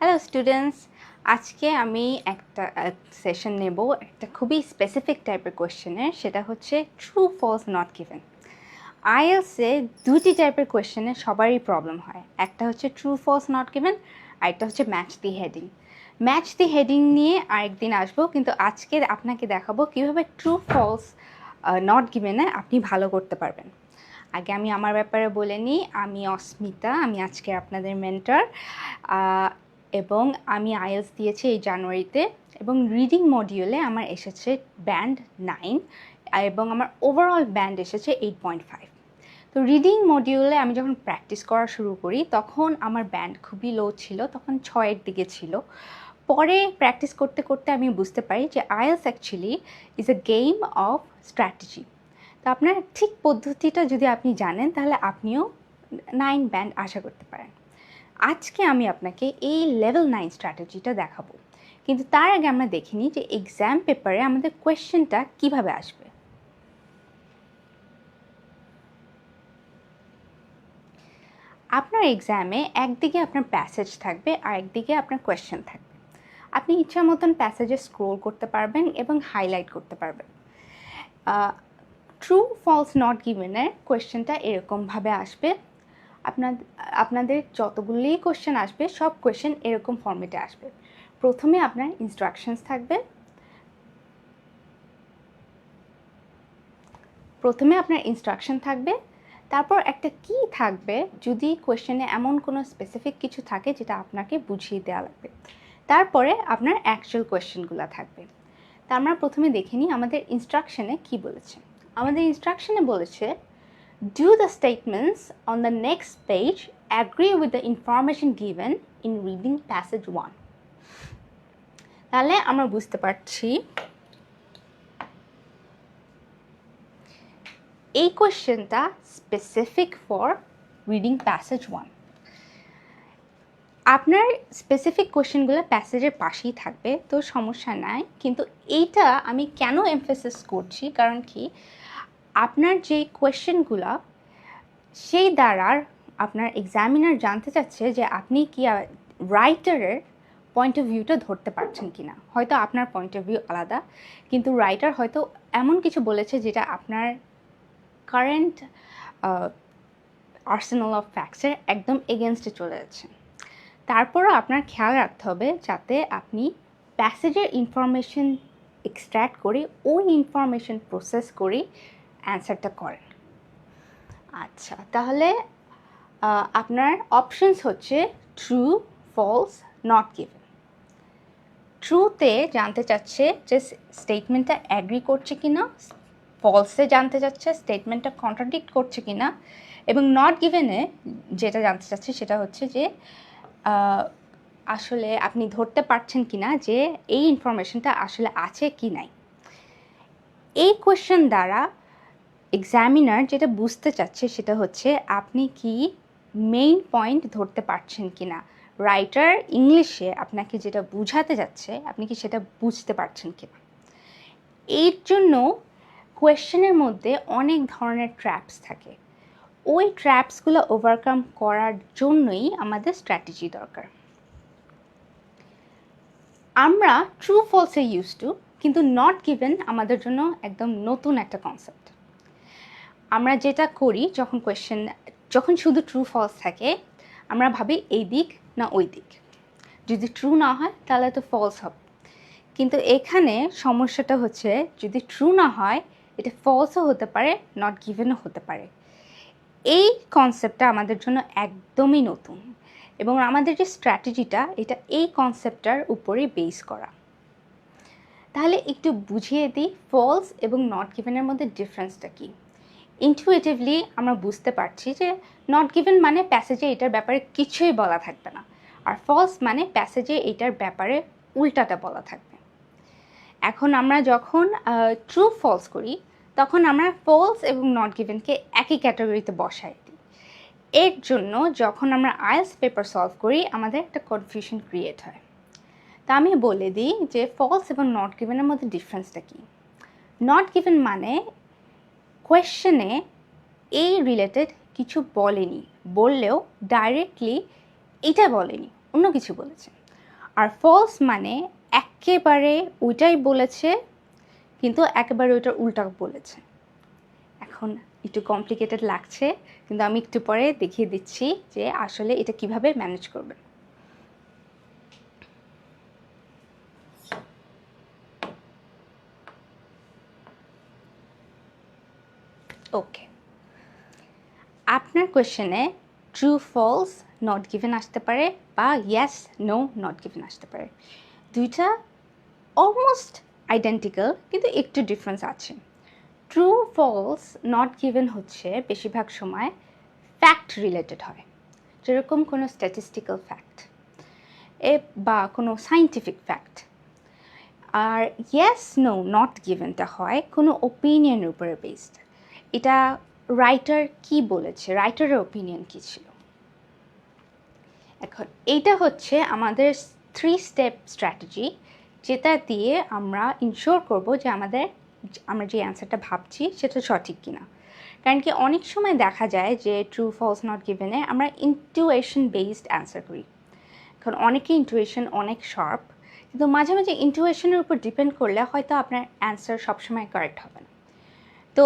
Hello students, আজকে আমি একটা সেশন নেব একটা খুবই স্পেসিফিক টাইপের কোয়েশ্চেনের, সেটা হচ্ছে ট্রু ফলস নট গিভেন। আইএলসে দুটি টাইপের কোয়েশ্চেনে সবারই প্রবলেম হয়, একটা হচ্ছে ট্রু ফলস নট গিভেন, আর একটা হচ্ছে match the heading. Match the heading নিয়ে আরেকদিন আসবো, কিন্তু আজকে আপনাকে দেখাবো কীভাবে ট্রু ফলস নট গিভেনে আপনি ভালো করতে পারবেন। আগে আমি আমার ব্যাপারে বলে নিই, আমি অস্মিতা, আমি আজকে আপনাদের মেন্টর, এবং আমি আইএলস দিয়েছি এই জানুয়ারিতে, এবং রিডিং মডিউলে আমার এসেছে ব্যান্ড 9 এবং আমার ওভারঅল ব্যান্ড এসেছে 8.5। তো রিডিং মডিউলে আমি যখন প্র্যাকটিস করা শুরু করি তখন আমার ব্যান্ড খুবই লো ছিল, তখন 6-এর দিকে ছিল। পরে প্র্যাকটিস করতে করতে আমি বুঝতে পারি যে IELTS actually is a game of strategy. তো আপনার ঠিক পদ্ধতিটা যদি আপনি জানেন তাহলে আপনিও 9 ব্যান্ড আশা করতে পারেন। আজকে আমি আপনাকে এই লেভেল 9 স্ট্র্যাটেজিটা দেখাবো, কিন্তু তার আগে আমরা দেখে নিই যে এক্সাম পেপারে আমাদের কোয়েশ্চেনটা কিভাবে আসবে। আপনার এক্সামে একদিকে আপনার প্যাসেজ থাকবে আর একদিকে আপনার কোয়েশ্চেন থাকবে। আপনি ইচ্ছা মতন প্যাসেজে স্ক্রোল করতে পারবেন এবং হাইলাইট করতে পারবেন। ট্রু ফলস নট গিভেনের কোয়েশ্চেনটা এরকমভাবে আসবে। আপনাদের যতগুলোই কোয়েশ্চেন আসবে সব কোয়েশ্চেন এরকম ফর্মেটে আসবে। প্রথমে আপনার ইনস্ট্রাকশনস থাকবে, তারপর একটা কি থাকবে যদি কোয়েশ্চেনে এমন কোনো স্পেসিফিক কিছু থাকে যেটা আপনাকে বুঝিয়ে দেওয়া লাগবে। তারপরে আপনার অ্যাকচুয়াল কোয়েশ্চেনগুলো থাকবে। তা আমরা প্রথমে দেখে নিই আমাদের ইনস্ট্রাকশনে কি বলেছে। আমাদের ইনস্ট্রাকশনে বলেছে, do the statements on the next page agree with the information given in reading passage 1। তাহলে আমরা বুঝতে পারছি এই কোয়েশ্চেনটা স্পেসিফিক ফর রিডিং প্যাসেজ 1। আপনার স্পেসিফিক কোয়েশ্চেনগুলো প্যাসেজের পাশেই থাকবে, তো সমস্যা নাই, কিন্তু এইটা আমি কেন এমফেসিস করছি কারণ কি আপনার যে কোয়েশ্চেনগুলো সেই দ্বারা আপনার এক্সামিনার জানতে চাচ্ছে যে আপনি কি রাইটারের পয়েন্ট অফ ভিউটা ধরতে পারছেন কি না। হয়তো আপনার পয়েন্ট অফ ভিউ আলাদা, কিন্তু রাইটার হয়তো এমন কিছু বলেছে যেটা আপনার কারেন্ট আর্সেনাল অফ ফ্যাক্টসের একদম এগেনস্টে চলে যাচ্ছে। তারপরও আপনার খেয়াল রাখতে হবে যাতে আপনি প্যাসেজের ইনফরমেশন এক্সট্র্যাক্ট করে ওই ইনফরমেশন প্রসেস করে অ্যান্সারটা করেন। আচ্ছা, তাহলে আপনার অপশনস হচ্ছে ট্রু, ফলস, নট গিভেন। ট্রুতে জানতে চাচ্ছে যে স্টেটমেন্টটা অ্যাগ্রি করছে কিনা, ফলসে জানতে চাচ্ছে স্টেটমেন্টটা কন্ট্রাডিক্ট করছে কিনা, এবং নট গিভেনে যেটা জানতে চাচ্ছে সেটা হচ্ছে যে আসলে আপনি ধরতে পারছেন কিনা যে এই ইনফরমেশনটা আসলে আছে কি নাই। এই কোয়েশ্চেন দ্বারা এক্সামিনার যেটা বুঝতে চাচ্ছে সেটা হচ্ছে আপনি কি মেইন পয়েন্ট ধরতে পারছেন কিনা, রাইটার ইংলিশে আপনাকে যেটা বুঝাতে যাচ্ছে আপনি কি সেটা বুঝতে পারছেন কিনা। এর জন্য কোয়েশ্চেনের মধ্যে অনেক ধরনের ট্র্যাপস থাকে, ওই ট্র্যাপসগুলো ওভারকাম করার জন্যই আমাদের স্ট্র্যাটেজি দরকার। আমরা ট্রু ফলসে ইউজ টু, কিন্তু নট গিভেন আমাদের জন্য একদম নতুন একটা কনসেপ্ট। আমরা যেটা করি যখন শুধু ট্রু ফলস থাকে আমরা ভাবি এই দিক না ওই দিক, যদি ট্রু না হয় তাহলে তো ফলস হবে। কিন্তু এখানে সমস্যাটা হচ্ছে যদি ট্রু না হয় এটা ফলসও হতে পারে, নট গিভেনও হতে পারে। এই কনসেপ্টটা আমাদের জন্য একদমই নতুন, এবং আমাদের যে স্ট্র্যাটেজিটা এটা এই কনসেপ্টটার উপরেই বেস করা। তাহলে একটু বুঝিয়ে দিই ফলস এবং নট গিভেনের মধ্যে ডিফারেন্সটা কী। ইনটুইটিভলি আমরা বুঝতে পারছি যে নট গিভেন মানে প্যাসেজে এটার ব্যাপারে কিছুই বলা থাকবে না, আর ফলস মানে প্যাসেজে এটার ব্যাপারে উল্টাটা বলা থাকবে। এখন আমরা যখন ট্রু ফলস করি তখন আমরা ফলস এবং নট গিভেনকে একই ক্যাটাগরিতে বসাই দিই। এর জন্য যখন আমরা আইএলটিএস পেপার সলভ করি আমাদের একটা কনফিউশন ক্রিয়েট হয়। তা আমি বলে দিই যে ফলস এবং নট গিভেনের মধ্যে ডিফারেন্সটা কী। নট গিভেন মানে কোয়েশ্চেনে এই রিলেটেড কিছু বলেনি, বললেও ডাইরেক্টলি এটা বলেনি, অন্য কিছু বলেছে। আর ফলস মানে একেবারে ওইটাই বলেছে কিন্তু একেবারে ওইটার উল্টা বলেছে। এখন একটু কমপ্লিকেটেড লাগছে, কিন্তু আমি একটু পরে দেখিয়ে দিচ্ছি যে আসলে এটা কিভাবে ম্যানেজ করবেন। ওকে, আপনার কোয়েশ্চেনে ট্রু ফলস নট গিভেন আসতে পারে বা ইয়েস নো নট গিভেন আসতে পারে। দুইটা অলমোস্ট আইডেন্টিক্যাল, কিন্তু একটু ডিফারেন্স আছে। ট্রু ফলস নট গিভেন হচ্ছে বেশিরভাগ সময় ফ্যাক্ট রিলেটেড হয়, যেরকম কোনো স্ট্যাটিস্টিক্যাল ফ্যাক্ট বা কোনো সায়েন্টিফিক ফ্যাক্ট। আর ইয়েস নো নট গিভেনটা হয় কোনো ওপিনিয়নের উপরে বেসড। এটা রাইটার কি বলেছে, রাইটারের ওপিনিয়ন কী ছিল। এখন এইটা হচ্ছে আমাদের 3 স্টেপ স্ট্র্যাটেজি, যেটা দিয়ে আমরা ইনশিওর করব যে আমরা যে অ্যান্সারটা ভাবছি সেটা সঠিক কিনা। কারণ কি অনেক সময় দেখা যায় যে ট্রু ফলস নট গিভেনে আমরা ইন্টুইশন বেসড অ্যান্সার করি। এখন অনেকে ইন্টুইশন অনেক শার্প, কিন্তু মাঝে মাঝে ইন্টুইশনের উপর ডিপেন্ড করলে হয়তো আপনার অ্যান্সার সবসময় কারেক্ট হবে না। তো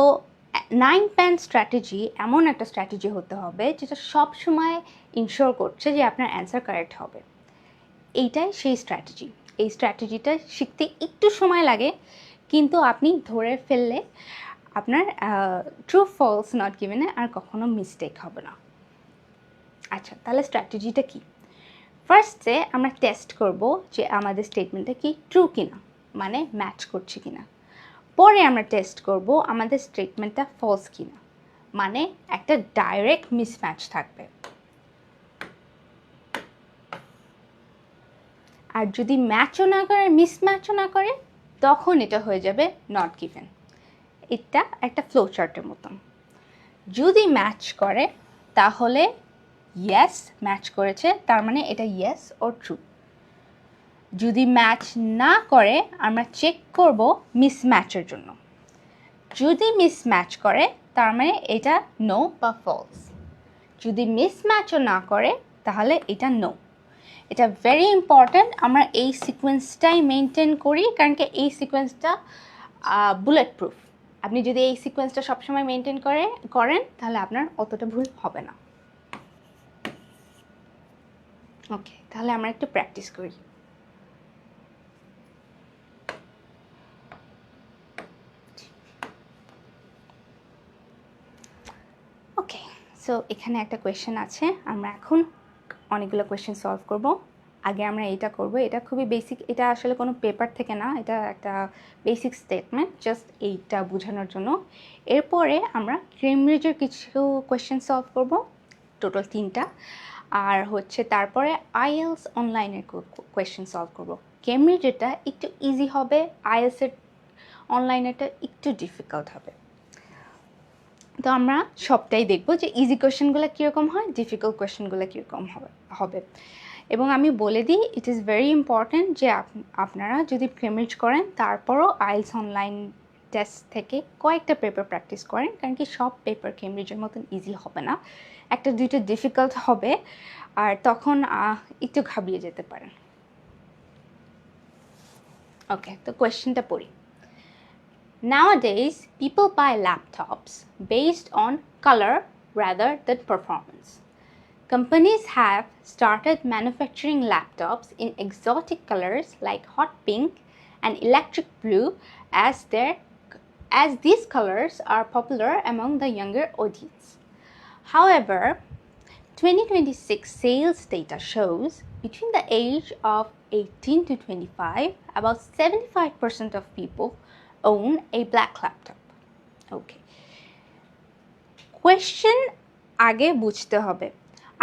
9 প্যান স্ট্র্যাটেজি এমন একটা স্ট্র্যাটেজি হতে হবে যেটা সব সময় ইনশিওর করছে যে আপনার অ্যান্সার কারেক্ট হবে। এইটাই সেই স্ট্র্যাটেজি। এই স্ট্র্যাটেজিটা শিখতে একটু সময় লাগে, কিন্তু আপনি ধরে ফেললে আপনার ট্রু ফলস নট গিভেনে আর কখনো মিস্টেক হবে না। আচ্ছা, তাহলে স্ট্র্যাটেজিটা কি? ফার্স্টে আমরা টেস্ট করব যে আমাদের স্টেটমেন্টটা কি ট্রু কিনা, মানে ম্যাচ করছে কিনা। পরে আমরা টেস্ট করব আমাদের স্টেটমেন্টটা ফলস কিনা, মানে একটা ডাইরেক্ট মিসম্যাচ থাকবে। আর যদি ম্যাচও না করে, মিসম্যাচও না করে, তখন এটা হয়ে যাবে নট গিভেন। এটা একটা ফ্লো চার্টের মতন। যদি ম্যাচ করে তাহলে ইয়েস ম্যাচ করেছে, তার মানে এটা ইয়েস ও ট্রু। যদি ম্যাচ না করে আমরা চেক করব মিসম্যাচের জন্য। যদি মিসম্যাচ করে তার মানে এটা নো বা ফলস। যদি মিসম্যাচও না করে তাহলে এটা নো। এটা ভেরি ইম্পর্ট্যান্ট, আমরা এই সিকোয়েন্সটাই মেনটেন করি, কারণ কি এই সিকোয়েন্সটা বুলেট প্রুফ। আপনি যদি এই সিকোয়েন্সটা সবসময় মেনটেন করেন তাহলে আপনার অতটা ভুল হবে না। ওকে, তাহলে আমরা একটু প্র্যাকটিস করি। ওকে, সো এখানে একটা কোয়েশ্চেন আছে, আমরা এখন অনেকগুলো কোয়েশ্চেন সলভ করব। আগে আমরা এটা করব, এটা খুবই বেসিক, এটা আসলে কোনো পেপার থেকে না, এটা একটা বেসিক স্টেটমেন্ট, জাস্ট এইটা বোঝানোর জন্য। এরপরে আমরা কেমব্রিজের কিছু কোয়েশ্চেন সলভ করব, টোটাল 3টা। আর হচ্ছে তারপরে আইএলস অনলাইনের কোয়েশ্চেন সলভ করব। কেমব্রিজেরটা একটু ইজি হবে, আইএলসের অনলাইনেরটা একটু ডিফিকাল্ট হবে। তো আমরা সবটাই দেখব যে ইজি কোয়েশ্চেনগুলো কীরকম হয়, ডিফিকাল্ট কোয়েশ্চেনগুলো কীরকম হবে। এবং আমি বলে দিই, ইট ইজ ভেরি ইম্পর্ট্যান্ট যে আপনারা যদি কেমব্রিজ করেন তারপরও আইএলস অনলাইন টেস্ট থেকে কয়েকটা পেপার প্র্যাকটিস করেন, কারণ কি সব পেপার কেমব্রিজের মতন ইজি হবে না, একটা দুইটা ডিফিকাল্ট হবে, আর তখন একটু ঘাবড়িয়ে যেতে পারেন। ওকে, তো কোয়েশ্চেনটা পড়ি। Nowadays, people buy laptops based on color rather than performance. Companies have started manufacturing laptops in exotic colors like hot pink and electric blue as these colors are popular among the younger audience. However, 2026 sales data shows between the age of 18 to 25, about 75% of people own a black laptop. Okay. Question আগে বুঝতে হবে।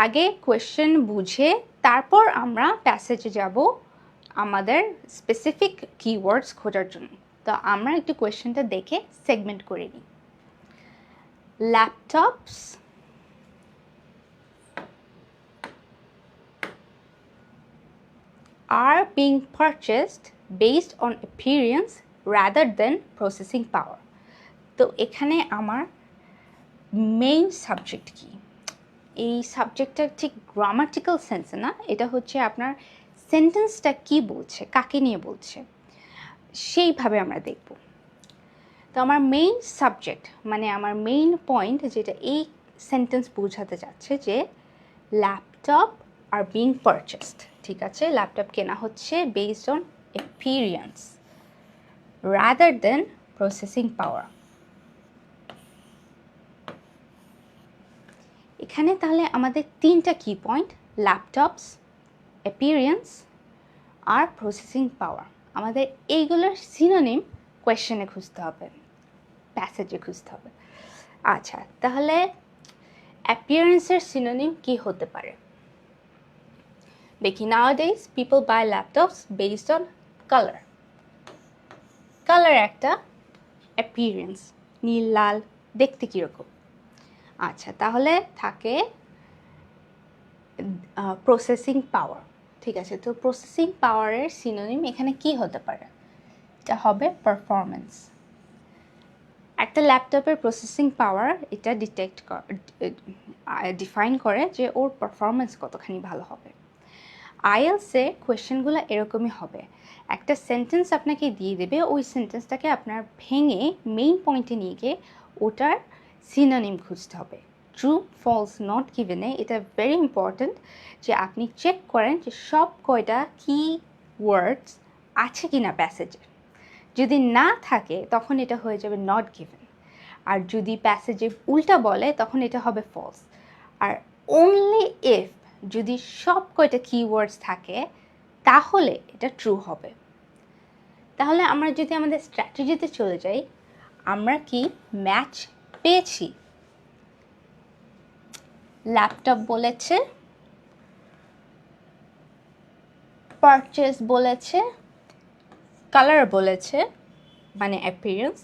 আগে question বুঝে তারপর আমরা প্যাসেজে যাব আমাদের specific keywords খোঁজার জন্য। তো আমরা একটু কোয়েশ্চেনটা দেখে সেগমেন্ট করে নিই। Laptops are being purchased based on appearance rather than processing power. তো এখানে আমার মেইন সাবজেক্ট কি? এই সাবজেক্টটা ঠিক গ্রামাটিক্যাল সেন্সে না, এটা হচ্ছে আপনার সেন্টেন্সটা কি বলছে, কাকে নিয়ে বলছে, সেইভাবে আমরা দেখব। তো আমার মেইন সাবজেক্ট মানে আমার মেইন পয়েন্ট যেটা এই সেন্টেন্স বোঝাতে যাচ্ছে যে ল্যাপটপ আর বিং পারচেসড, ঠিক আছে, ল্যাপটপ কেনা হচ্ছে based on experience rather than processing পাওয়ার। এখানে তাহলে আমাদের তিনটা কি পয়েন্ট, ল্যাপটপস, অ্যাপিয়ারেন্স আর প্রসেসিং পাওয়ার। আমাদের এইগুলোর সিনোনিম কোয়েশ্চেনে খুঁজতে হবে, প্যাসেজে খুঁজতে হবে। আচ্ছা, তাহলে অ্যাপিয়ারেন্সের সিনোনিম কি হতে পারে দেখি। nowadays people buy laptops based on color. Colour একটা অ্যাপিয়ারেন্স, নীল লাল দেখতে কীরকম। আচ্ছা, তাহলে থাকে প্রসেসিং পাওয়ার, ঠিক আছে। তো প্রসেসিং পাওয়ারের সিনোনিম এখানে কি হতে পারে, এটা হবে পারফরমেন্স। একটা ল্যাপটপের প্রসেসিং পাওয়ার এটা ডিফাইন করে যে ওর পারফরমেন্স কতখানি ভালো হবে। আইএলসে কোয়েশ্চেনগুলো এরকমই হবে, একটা সেন্টেন্স আপনাকে দিয়ে দেবে, ওই সেন্টেন্সটাকে আপনার ভেঙে মেইন পয়েন্টে নিয়ে গিয়ে ওটার সিনোনিম খুঁজতে হবে। ট্রু ফলস নট গিভেনে এটা ভেরি ইম্পর্ট্যান্ট যে আপনি চেক করেন যে সব কয়টা কি ওয়ার্ডস আছে কি না প্যাসেজে। যদি না থাকে তখন এটা হয়ে যাবে নট গিভেন, আর যদি প্যাসেজে উল্টা বলে তখন এটা হবে ফলস। আর অনলি ইফ যদি সব কয়টা কিওয়ার্ডস থাকে তাহলে এটা ট্রু হবে। তাহলে আমরা যদি আমাদের স্ট্র্যাটেজিতে চলে যাই, আমরা কি ম্যাচ পেয়েছি? ল্যাপটপ বলেছে, পারচেজ বলেছে, কালার বলেছে মানে অ্যাপিয়ারেন্স,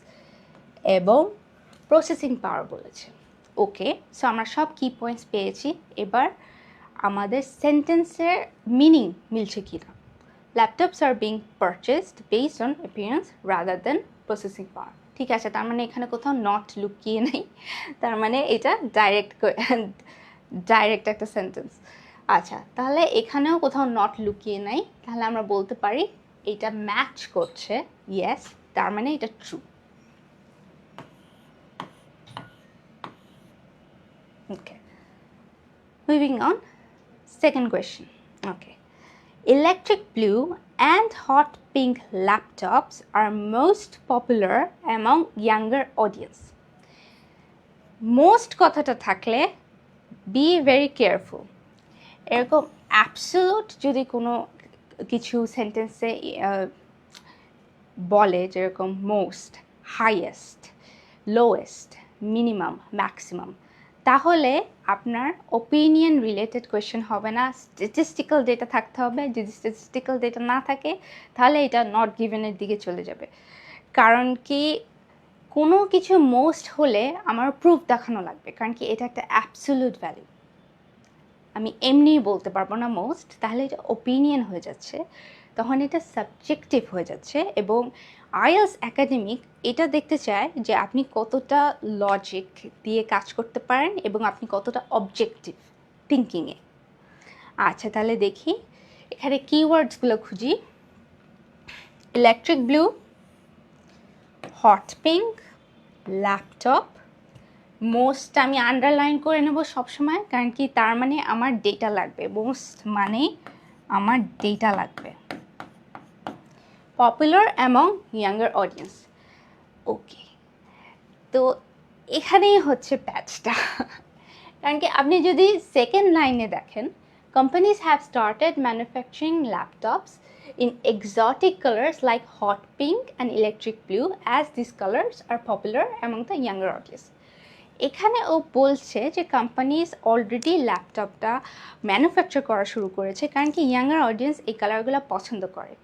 এবং প্রসেসিং পাওয়ার বলেছে। ওকে, সো আমরা সব কি পয়েন্টস পেয়েছি। এবার আমাদের সেন্টেন্সের মিনিং মিলছে কিনা। Laptops are being purchased based on appearance rather than processing পাওয়ার, ঠিক আছে। তার মানে এখানে কোথাও নট লুকিয়ে নেই, তার মানে এটা ডাইরেক্ট একটা সেন্টেন্স। আচ্ছা, তাহলে এখানেও কোথাও নট লুকিয়ে নাই, তাহলে আমরা বলতে পারি এটা ম্যাচ করছে, ইয়েস, তার মানে এটা true. Okay, moving on, second question. Okay, electric blue and hot pink laptops are most popular among younger audience. Most কথাটা থাকলে be very careful. এরকম অ্যাবসোলুট যদি কোনো কিছু সেন্টেন্সে বলে, যেরকম most, highest, lowest, minimum, maximum, তাহলে আপনার ওপিনিয়ন রিলেটেড কোয়েশ্চেন হবে না, স্ট্যাটিস্টিক্যাল ডেটা থাকতে হবে। যদি স্ট্যাটিস্টিক্যাল ডেটা না থাকে তাহলে এটা নট গিভেনের দিকে চলে যাবে। কারণ কি, কোনো কিছু মোস্ট হলে আমার প্রুফ দেখানো লাগবে, কারণ কি এটা একটা অ্যাবসোলুট ভ্যালু, আমি এমনিই বলতে পারবো না মোস্ট, তাহলে এটা ওপিনিয়ন হয়ে যাচ্ছে, তখন এটা সাবজেক্টিভ হয়ে যাচ্ছে। এবং আইএলস একাডেমিক এটা দেখতে চায় যে আপনি কতটা লজিক দিয়ে কাজ করতে পারেন এবং আপনি কতটা অবজেক্টিভ থিঙ্কিংয়ে। আচ্ছা, তাহলে দেখি এখানে কিওয়ার্ডসগুলো খুঁজি। Electric blue, hot pink, laptop, most আমি আন্ডারলাইন করে নেব সবসময়, কারণ কি তার মানে আমার ডেটা লাগবে, মোস্ট মানে আমার ডেটা লাগবে। Popular among younger audience. Okay, তো এখানেই হচ্ছে প্যাচটা, কারণ কি আপনি যদি সেকেন্ড লাইনে দেখেন, companies have started manufacturing laptops in exotic colors like hot pink and electric blue as these colors are popular among the younger audience. এখানে ও বলছে যে কোম্পানিজ অলরেডি ল্যাপটপটা ম্যানুফ্যাকচার করা শুরু করেছে, কারণ কি ইয়াঙ্গার অডিয়েন্স এই কালারগুলো পছন্দ করে।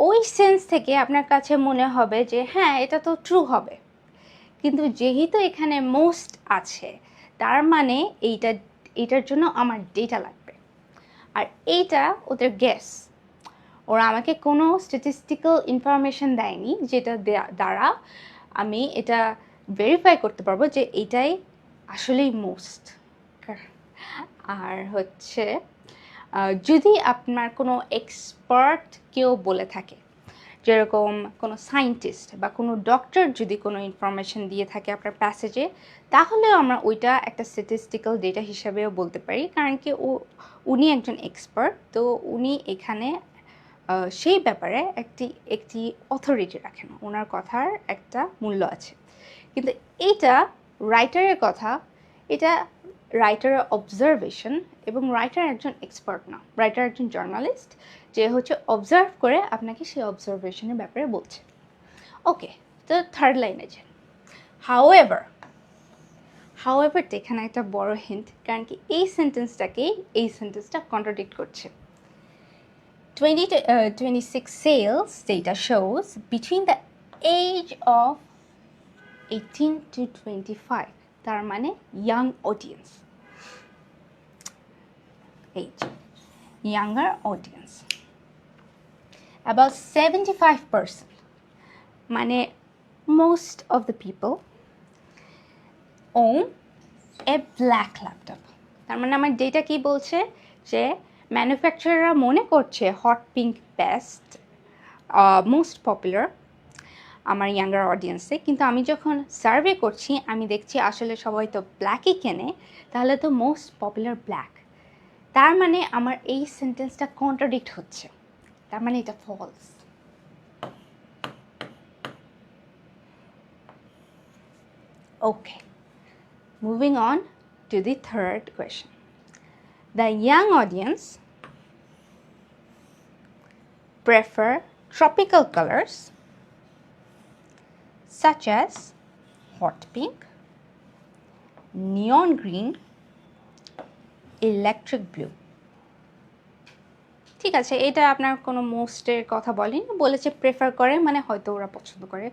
ওই সেন্স থেকে আপনার কাছে মনে হবে যে হ্যাঁ, এটা তো ট্রু হবে। কিন্তু যেহেতু এখানে মোস্ট আছে, তার মানে এইটার জন্য আমার ডেটা লাগবে। আর এইটা ওদের গেস, ওরা আমাকে কোনো স্ট্যাটিস্টিক্যাল ইনফরমেশন দেয়নি যেটা দ্বারা আমি এটা ভেরিফাই করতে পারবো যে এটাই আসলেই মোস্ট। আর হচ্ছে যদি আপনার কোনো এক্সপার্ট কেউ বলে থাকে, যেরকম কোনো সায়েন্টিস্ট বা কোনো ডক্টর যদি কোনো ইনফরমেশন দিয়ে থাকে আপনার প্যাসেজে, তাহলেও আমরা ওইটা একটা স্ট্যাটিস্টিক্যাল ডেটা হিসাবেও বলতে পারি, কারণ কি উনি একজন এক্সপার্ট, তো উনি এখানে সেই ব্যাপারে একটি অথরিটি রাখেন, ওনার কথার একটা মূল্য আছে। কিন্তু এইটা রাইটারের কথা, এটা রাইটারের অবজারভেশন, এবং রাইটার একজন এক্সপার্ট না, রাইটার একজন জার্নালিস্ট যে হচ্ছে অবজার্ভ করে আপনাকে সেই অবজারভেশনের ব্যাপারে বলছে। ওকে, তো থার্ড লাইনে যে হাউএভার এখানে একটা বড় হিন্ট, কারণ কি এই সেন্টেন্সটা কন্ট্রাডিক্ট করছে। 2026 sales data shows between the age of 18 to 25, তার মানে young audience, younger audience, about 75%, মানে most of the people own a black laptop। তার মানে আমার ডেটা কি বলছে, যে ম্যানুফ্যাকচারাররা মনে করছে hot pink best most popular আমার ইয়াঙ্গার অডিয়েন্সে, কিন্তু আমি যখন সার্ভে করছি আমি দেখছি আসলে সবাই তো ব্ল্যাকই কেনে, তাহলে তো মোস্ট পপুলার ব্ল্যাক। তার মানে আমার এই সেন্টেন্সটা কন্ট্রাডিক্ট হচ্ছে, তার মানে এটা false. Okay, moving on to the third question. The young audience prefer tropical colors such as hot pink, neon green, electric blue. ঠিক আছে, এটা আপনার কোনো মোস্টের কথা বলেনি, বলেছে প্রেফার করে, মানে হয়তো ওরা পছন্দ করে।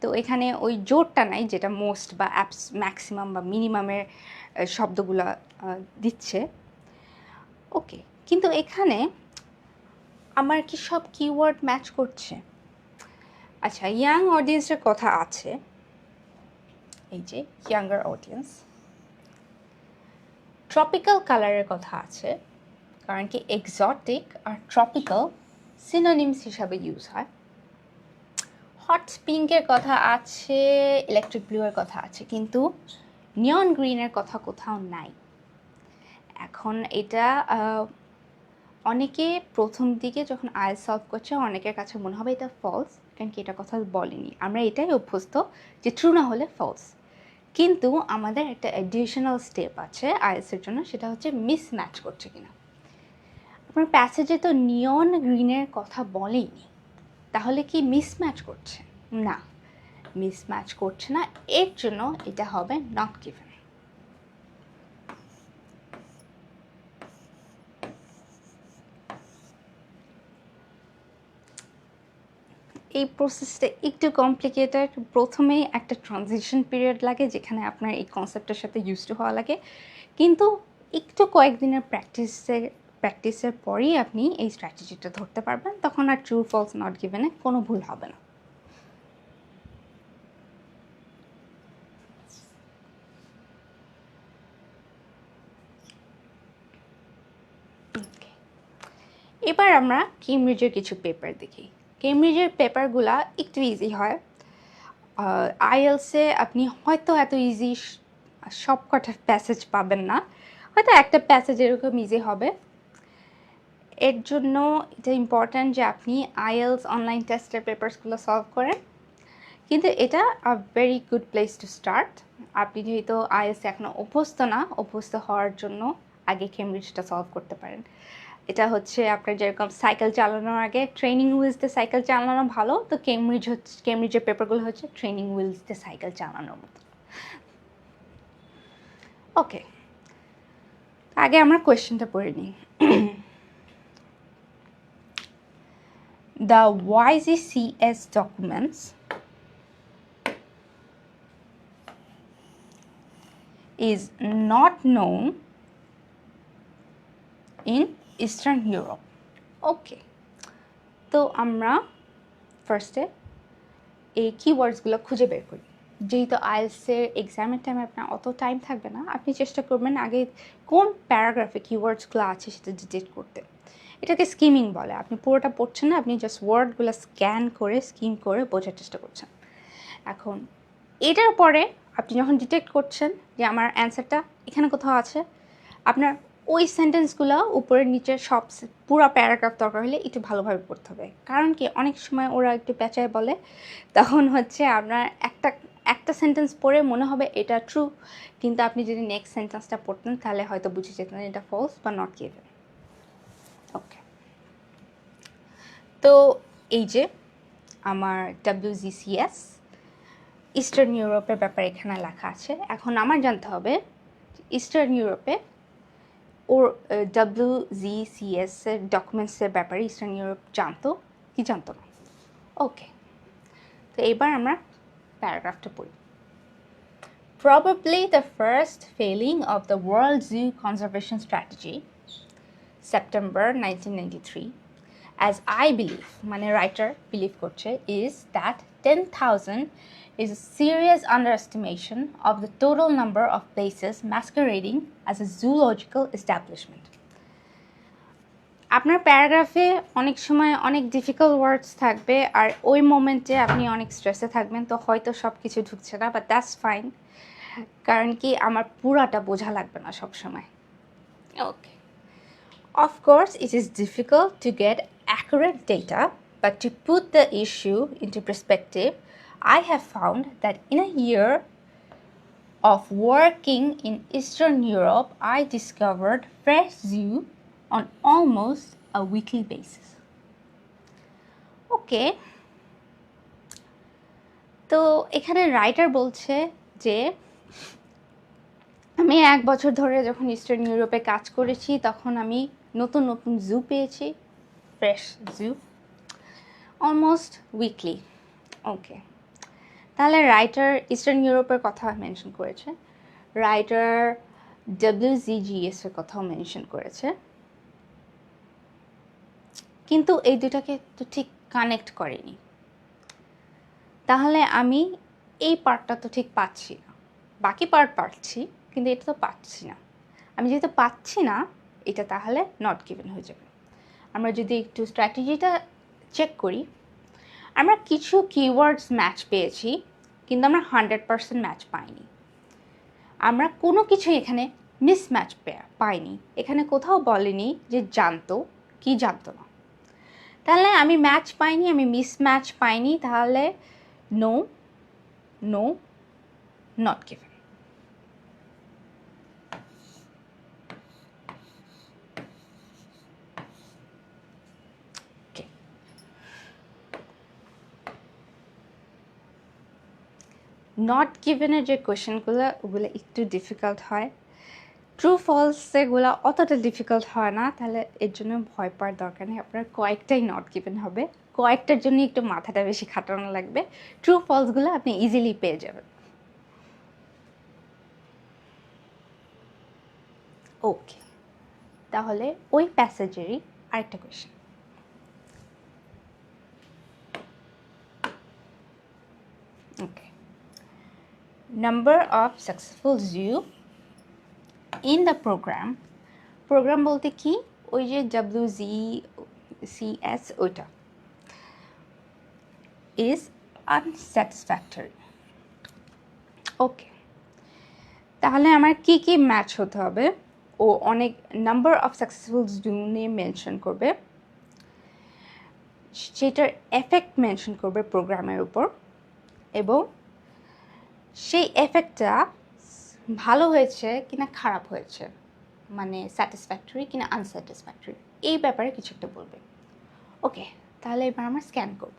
তো এখানে ওই জোরটা নাই যেটা মোস্ট বা ম্যাক্সিমাম বা মিনিমামের শব্দগুলো দিচ্ছে। ওকে, কিন্তু এখানে আমার কি সব কিওয়ার্ড ম্যাচ করছে? আচ্ছা, ইয়াং অডিয়েন্সের কথা আছে, এই যে ইয়াঙ্গার অডিয়েন্স। ট্রপিক্যাল কালারের কথা আছে, কারণ কি এক্সোটিক আর ট্রপিক্যাল সিনোনিমস হিসাবে ইউজ হয়। হট পিঙ্কের কথা আছে, ইলেকট্রিক ব্লু এর কথা আছে, কিন্তু নিয়ন গ্রিনের কথা কোথাও নাই। এখন এটা অনেকে প্রথম দিকে যখন আইএলটিএস সলভ করছে অনেকের কাছে মনে হবে এটা ফলস, কারণ কি এটা কথা বলেনি, আমরা এটাই অভ্যস্ত যে ট্রু না হলে ফলস। কিন্তু আমাদের একটা অ্যাডিশনাল স্টেপ আছে আইএলটিএসের জন্য, সেটা হচ্ছে মিসম্যাচ করছে কিনা। আপনার প্যাসেজে তো নিয়ন গ্রিনের কথা বলেইনি, তাহলে কি মিসম্যাচ করছে? না, মিসম্যাচ করছে না, এর জন্য এটা হবে নট গিভেন। এই প্রসেসটা একটু কমপ্লিকেটেড। প্রথমেই একটা ট্রানজিশন পিরিয়ড লাগে যেখানে আপনার এই কনসেপ্টের সাথে ইউজ টু হওয়া লাগে, কিন্তু একটু কয়েকদিনের প্র্যাকটিসের পরেই আপনি এই স্ট্র্যাটেজিটা ধরতে পারবেন, তখন আর ট্রু ফলস নট গিভেনে কোনো ভুল হবে না। এবার আমরা কেমব্রিজের কিছু পেপার দেখি। কেমব্রিজের পেপারগুলা একটু ইজি হয়। আইএলটিএসে আপনি হয়তো এত ইজি সব কটা প্যাসেজ পাবেন না, হয়তো একটা প্যাসেজ এরকম ইজি হবে। এর জন্য এটা ইম্পর্ট্যান্ট যে আপনি আইএলটিএস অনলাইন টেস্টের পেপারসগুলো সলভ করেন, কিন্তু এটা a very good place to start. আপনি যেহেতু আইএলটিএস এখনও অভ্যস্ত হওয়ার জন্য আগে কেমব্রিজটা সলভ করতে পারেন। এটা হচ্ছে আপনার যেরকম সাইকেল চালানোর আগে ট্রেনিং হুইলস দিয়ে সাইকেল চালানো ভালো, তো কেমব্রিজের পেপারগুলো হচ্ছে ট্রেনিং হুইলস দিয়ে সাইকেল চালানোর মতো। ওকে, আগে আমরা কোয়েশ্চেনটা পড়ে নিই। The YGCS documents is not known in Eastern Europe. ওকে, তো আমরা ফার্স্টে এই কিওয়ার্ডসগুলো খুঁজে বের করি। যেহেতু আইএলসের এক্সামের টাইমে আপনার অত টাইম থাকবে না, আপনি চেষ্টা করবেন আগে কোন প্যারাগ্রাফে কিওয়ার্ডসগুলো আছে সেটা ডিটেক্ট করতে। এটাকে স্কিমিং বলে। আপনি পুরোটা পড়ছেন না, আপনি জাস্ট ওয়ার্ডগুলো স্ক্যান করে স্কিম করে বোঝার চেষ্টা করছেন। এখন এটার পরে আপনি যখন ডিটেক্ট করছেন যে আমার অ্যান্সারটা এখানে কোথাও আছে, আপনার ওই সেন্টেন্সগুলো উপরের নিচের সব পুরো প্যারাগ্রাফ দরকার হলে একটু ভালোভাবে পড়তে হবে। কারণ কি অনেক সময় ওরা একটু পেঁচায় বলে, তখন হচ্ছে আপনার একটা সেন্টেন্স পড়ে মনে হবে এটা ট্রু, কিন্তু আপনি যদি নেক্সট সেন্টেন্সটা পড়তেন তাহলে হয়তো বুঝে যেতেন এটা ফলস বা নট গিভেন। ওকে, তো এই যে আমার WGCS ইস্টার্ন ইউরোপের ব্যাপারে এখানে লেখা আছে। এখন আমার জানতে হবে ইস্টার্ন ইউরোপে ওর WGCS এর ডকুমেন্টসের ব্যাপারে ইস্টার্ন ইউরোপ জানতো কি জানতো না। ওকে, তো এবার আমরা প্যারাগ্রাফটা পড়ি। Probably the first failing of the World Zoo Conservation Strategy, September 1993, as I believe, মানে writer believe করছে, is that 10,000 is a serious underestimation of the total number of places masquerading as a zoological establishment. আপনার প্যারাগ্রাফে অনেক সময় অনেক difficult ওয়ার্ডস থাকবে, আর ওই মোমেন্টে আপনি অনেক স্ট্রেসে থাকবেন, তো হয়তো সব কিছু ঢুকছে না, বাট দ্যাটস ফাইন, কারণ কি আমার পুরাটা বোঝা লাগবে না সব সময়। ওকে, of course it is difficult to get accurate data, but to put the issue into perspective, I have found that in a year of working in Eastern Europe, I discovered fresh zoo on almost a weekly basis. ওকে, তো এখানে writer বলছে যে আমি 1 বছর ধরে যখন eastern ইউরোপে কাজ করেছি তখন আমি নতুন নতুন জু পেয়েছি, ফ্রেশ জু, অলমোস্ট উইকলি। ওকে, তাহলে রাইটার ইস্টার্ন ইউরোপের কথা মেনশন করেছে, রাইটার WGCS এর কথাও মেনশন করেছে, কিন্তু এই দুটাকে তো ঠিক কানেক্ট করেনি। তাহলে আমি এই পার্টটা তো ঠিক পাচ্ছি না, বাকি পার্ট পাচ্ছি কিন্তু এটা তো পাচ্ছি না। আমি যেহেতু পাচ্ছি না, এটা তাহলে নট গিভেন হয়ে যাবে। আমরা যদি একটু স্ট্র্যাটেজিটা চেক করি, আমরা কিছু কিওয়ার্ডস ম্যাচ পেয়েছি, কিন্তু আমরা 100% ম্যাচ পাইনি। আমরা কোনো কিছু এখানে মিসম্যাচ পাইনি। এখানে কোথাও বলেনি যে জানতো কি জানতো না। তাহলে আমি ম্যাচ পাইনি, আমি মিসম্যাচ পাইনি, তাহলে no no not given. Not গিভেনের যে কোয়েশ্চেনগুলো ওগুলো একটু ডিফিকাল্ট হয়, ট্রু ফলসেগুলো অতটা ডিফিকাল্ট হয় না, তাহলে এর জন্য ভয় পাওয়ার দরকার নেই। আপনার কয়েকটাই নট গিভেন হবে, কয়েকটার জন্য একটু মাথাটা বেশি খাটানো লাগবে, ট্রু ফলসগুলো আপনি ইজিলি পেয়ে যাবেন। ওকে, তাহলে ওই প্যাসেজেরই আরেকটা question. Okay, number of successful zoo in the program বলতে কি, ওই যে WGCS ওইটা, is unsatisfactory. ওকে, তাহলে আমার কি কি ম্যাচ হতে হবে? ও অনেক নাম্বার অফ সাকসেসফুল জু নিয়ে মেনশন করবে, সেটার এফেক্ট মেনশন করবে প্রোগ্রামের উপর, এবং সেই এফেক্টটা ভালো হয়েছে কিনা খারাপ হয়েছে, মানে স্যাটিসফ্যাক্টরি কিনা আনস্যাটিসফ্যাক্টরি, এই ব্যাপারে কিছু একটা বলবে। ওকে, তাহলে এবার আমরা স্ক্যান করব।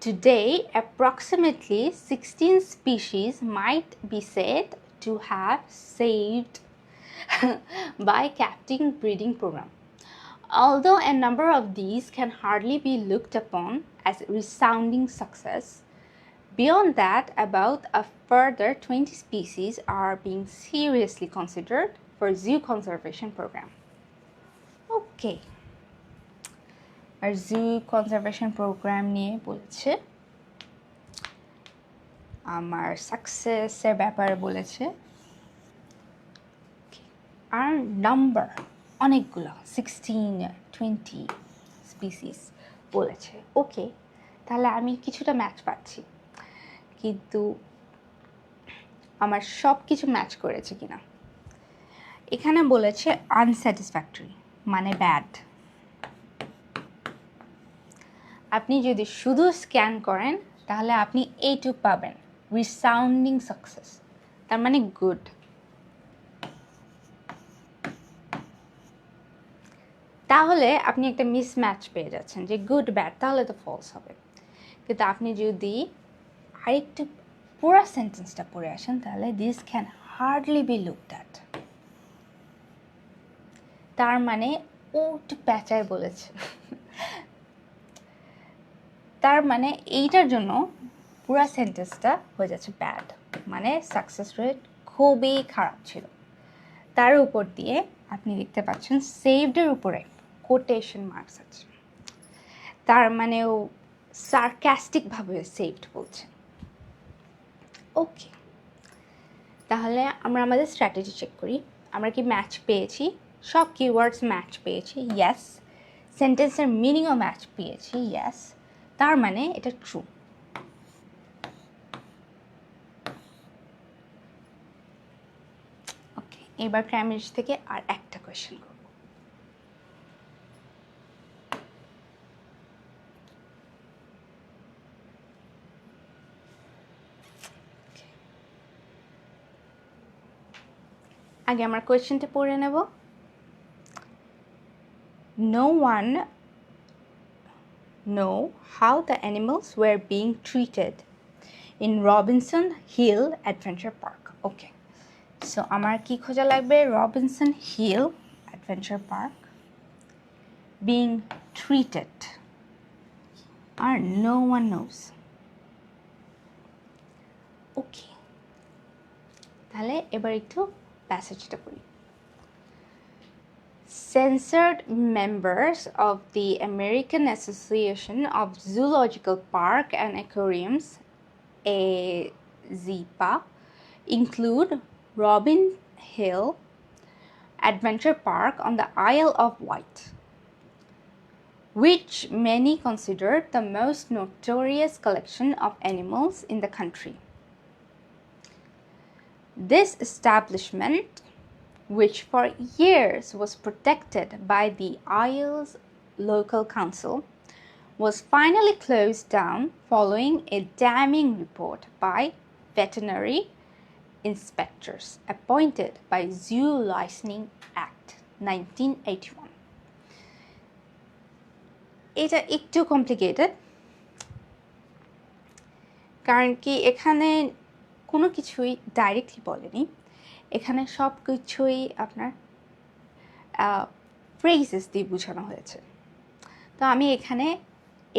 Today, approximately 16 species might be said to have saved by captive breeding program. Although a number of these can hardly be looked upon as resounding success, beyond that, about a further 20 species are being seriously considered for zoo conservation program. Okay. R zoo conservation programme নিয়ে বলছে, আমার সাকসেসের ব্যাপারে বলেছে, আর number অনেকগুলো 16 20 species বলেছে। ওকে, তাহলে আমি কিছুটা ম্যাচ পাচ্ছি, কিন্তু আমার সব কিছু ম্যাচ করেছে কিনা। এখানে বলেছে আনস্যাটিসফ্যাক্টরি মানে ব্যাড। আপনি যদি শুধু স্ক্যান করেন তাহলে আপনি এইটুকু পাবেন, রিসাউন্ডিং সাকসেস, তার মানে গুড। তাহলে আপনি একটা মিসম্যাচ পেয়ে যাচ্ছেন যে গুড ব্যাড, তাহলে তো ফলস হবে। কিন্তু আপনি যদি আরেকটু পুরো সেন্টেন্সটা পড়ে আসেন তাহলে this can hardly be looked at, তার মানে ও একটু প্যাঁচায় বলেছে। তার মানে এইটার জন্য পুরো সেন্টেন্সটা হয়ে যাচ্ছে ব্যাড, মানে সাকসেস রেট খুবই খারাপ ছিল। তার উপর দিয়ে আপনি দেখতে পাচ্ছেন সেভডের উপরে কোটেশন মার্কস আছে, তার মানে ও সার্কাস্টিকভাবে সেভড বলছে। ওকে, তাহলে আমরা আমাদের স্ট্র্যাটেজি চেক করি। আমরা কি ম্যাচ পেয়েছি? সব কিওয়ার্ডস ম্যাচ পেয়েছি, ইয়েস। সেন্টেন্সের মিনিংও ম্যাচ পেয়েছি, ইয়েস। তার মানে এটা ট্রু। ওকে, এবার ক্রাইমিজ থেকে আর একটা কোয়েশ্চেন করব। আগে আমার কোয়েশ্চেনটা পড়ে নেব। No one know how the animals were being treated in Robinson Hill Adventure Park. Okay, so আমার কি খোঁজা লাগবে? Robinson Hill Adventure Park being treated, আর no one knows. Okay, তাহলে এবার একটু প্যাসেজটা পড়ি। Censored members of the American Association of Zoological Park and Aquariums, AZPA, include Robin Hill Adventure Park on the Isle of Wight, which many consider the most notorious collection of animals in the country. This establishment, which for years was protected by the Isles Local Council, was finally closed down following a damning report by veterinary inspectors appointed by Zoo Licensing Act 1981. এটা একটু complicated, কারণ কি এখানে কোনো কিছুই directly বলেনি, এখানে সব কিছুই আপনার ফ্রেজেস দিয়ে বোঝানো হয়েছে। তো আমি এখানে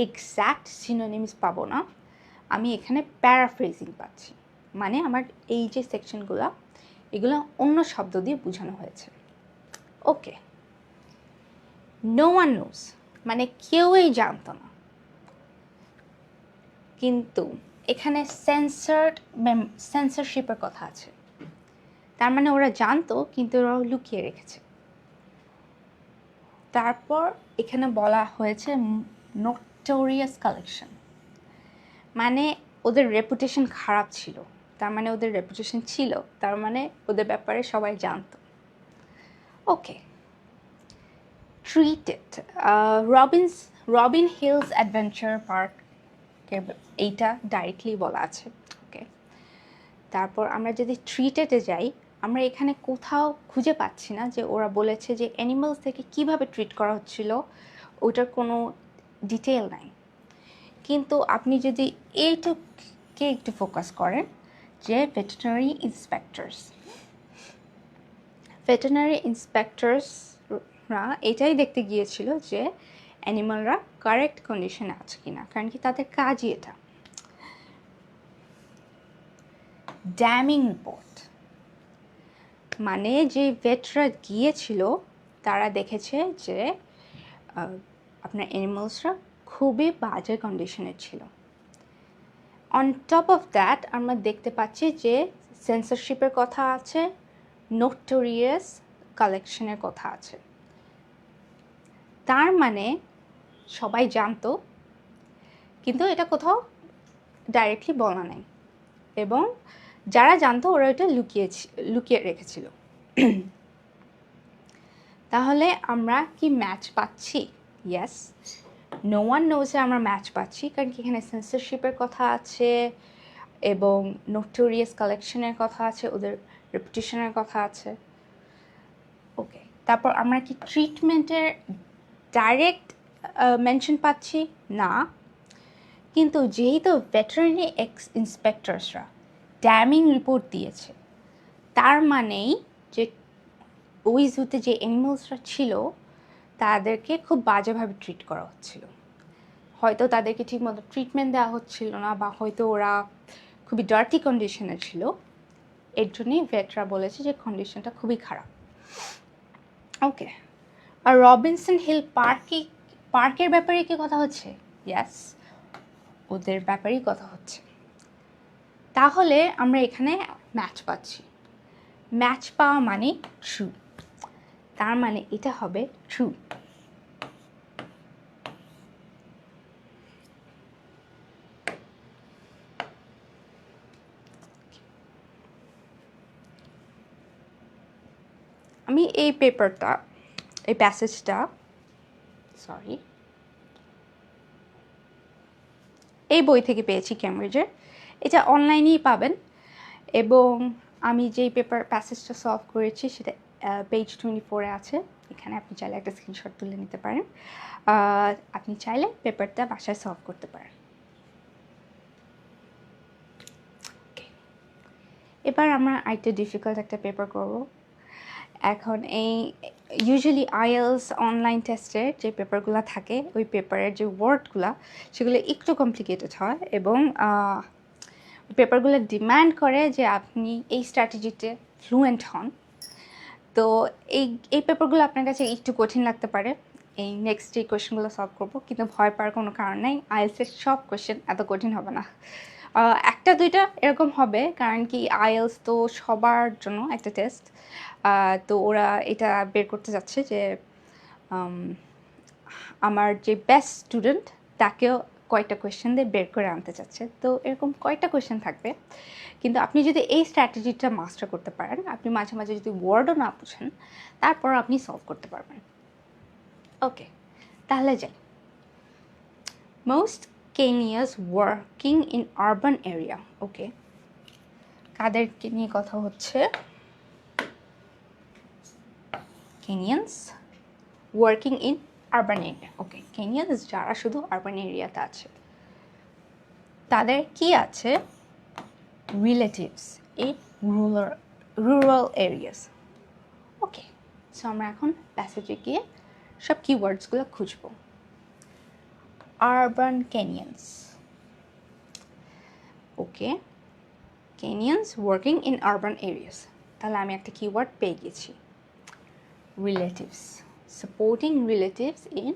এক্স্যাক্ট সিনোনিমস পাবো না, আমি এখানে প্যারাফ্রেজিং পাচ্ছি, মানে আমার এই যে সেকশনগুলো এগুলো অন্য শব্দ দিয়ে বোঝানো হয়েছে। ওকে, নো ওয়ান নোস মানে কেউই জানতো না, কিন্তু এখানে সেন্সরশিপের কথা আছে, তার মানে ওরা জানতো কিন্তু ওরা লুকিয়ে রেখেছে। তারপর এখানে বলা হয়েছে নোটোরিয়াস কালেকশন, মানে ওদের রেপুটেশন খারাপ ছিল, তার মানে ওদের রেপুটেশন ছিল, তার মানে ওদের ব্যাপারে সবাই জানতো। Okay, treated, Robin Hills adventure park, এইটা ডাইরেক্টলি বলা আছে। ওকে, তারপর আমরা যদি ট্রিটেডে যাই, আমরা এখানে কোথাও খুঁজে পাচ্ছি না যে ওরা বলেছে যে অ্যানিমালস থেকে কিভাবে ট্রিট করা হচ্ছিল, ওটার কোনো ডিটেল নাই। কিন্তু আপনি যদি এইটুকে একটু ফোকাস করেন যে ভেটেরিনারি ইন্সপেক্টরসরা এটাই দেখতে গিয়েছিল যে অ্যানিমালরা কারেক্ট কন্ডিশনে আছে কিনা, কারণ কি তাদের কাজই এটা। ড্যামিং রিপোর্ট মানে যে ভেটরা গিয়েছিল তারা দেখেছে যে আপনার অ্যানিমালসরা খুবই বাজে কন্ডিশনে ছিল। অন টপ অফ দ্যাট আমরা দেখতে পাচ্ছি যে সেন্সরশিপের কথা আছে, নোটোরিয়াস কালেকশনের কথা আছে। তার মানে সবাই জানতো, কিন্তু এটা কোথাও ডাইরেক্টলি বলা নেই, এবং যারা জানতো ওরা এটা লুকিয়ে রেখেছিল। তাহলে আমরা কি ম্যাচ পাচ্ছি? ইয়েস, নো ওয়ান নোজে আমরা ম্যাচ পাচ্ছি, কারণ কি এখানে সেন্সরশিপের কথা আছে এবং নোটোরিয়াস কালেকশনের কথা আছে, ওদের রেপুটেশনের কথা আছে। ওকে, তারপর আমরা কি ট্রিটমেন্টের ডাইরেক্ট মেনশন পাচ্ছি? না, কিন্তু যেহেতু ভেটেরিনারি ইন্সপেক্টরসরা ড্যামিং রিপোর্ট দিয়েছে, তার মানেই যে ওই জুতে যে অ্যানিমালসরা ছিল তাদেরকে খুব বাজেভাবে ট্রিট করা হচ্ছিল। হয়তো তাদেরকে ঠিকমতো ট্রিটমেন্ট দেওয়া হচ্ছিল না, বা হয়তো ওরা খুবই ডার্টি কন্ডিশনে ছিল। এর জন্যই ভেটরা বলেছে যে কন্ডিশনটা খুবই খারাপ। ওকে, আর রবিনসন হিল পার্কের ব্যাপারে কি কথা হচ্ছে? ইয়েস, ওদের ব্যাপারেই কথা হচ্ছে। তাহলে আমরা এখানে ম্যাচ পাচ্ছি। ম্যাচ পাওয়া মানে ট্রু, তার মানে এটা হবে ট্রু। আমি এই পেপারটা, এই প্যাসেজটা, এই বই থেকে পেয়েছি, ক্যামব্রিজের। এটা অনলাইনেই পাবেন, এবং আমি যেই প্যাসেজটা সলভ করেছি সেটা পেজ 24-এ আছে। এখানে আপনি চাইলে একটা স্ক্রিনশট তুলে নিতে পারেন। আপনি চাইলে পেপারটা বাসায় সলভ করতে পারেন। এবার আমরা আরেকটা ডিফিকাল্ট একটা পেপার করব। এখন এই ইউজুয়ালি আইএলস অনলাইন টেস্টের যে পেপারগুলো থাকে, ওই পেপারের যে ওয়ার্ডগুলো সেগুলো একটু কমপ্লিকেটেড হয়, এবং পেপারগুলো ডিমান্ড করে যে আপনি এই স্ট্র্যাটেজিতে ফ্লুয়েন্ট হন। তো এই পেপারগুলো আপনার কাছে একটু কঠিন লাগতে পারে। এই নেক্সট যে কোয়েশ্চেনগুলো সলভ করবো, কিন্তু ভয় পাওয়ার কোনো কারণ নেই, আইএলসের সব কোয়েশ্চেন এত কঠিন হবে না। একটা দুইটা এরকম হবে, কারণ কি আইএলস তো সবার জন্য একটা টেস্ট। তো ওরা এটা বের করতে যাচ্ছে যে আমার যে বেস্ট স্টুডেন্ট তাকেও কয়েকটা কোয়েশ্চেন দিয়ে বের করে আনতে চাচ্ছে। তো এরকম কয়েকটা কোয়েশ্চেন থাকবে, কিন্তু আপনি যদি এই স্ট্র্যাটেজিটা মাস্টার করতে পারেন, আপনি মাঝে মাঝে যদি ওয়ার্ডও না বুঝেন, তারপর আপনি সলভ করতে পারবেন। ওকে, তাহলে যাই। Most Kenyans working in urban area. Okay, কাদেরকে নিয়ে কথা হচ্ছে? Kenyans working in urban area. Okay, Kenyans যারা শুধু আরবান এরিয়াতে আছে, তাদের কি আছে? Relatives in rural areas. Okay, so আমরা এখন প্যাসেজে গিয়ে সব কিওয়ার্ডসগুলো খুঁজবো। Urban Kenyans. Okay, Kenyans working in urban areas. তাহলে আমি একটা কিওয়ার্ড পেয়ে গেছি, relatives, supporting relatives in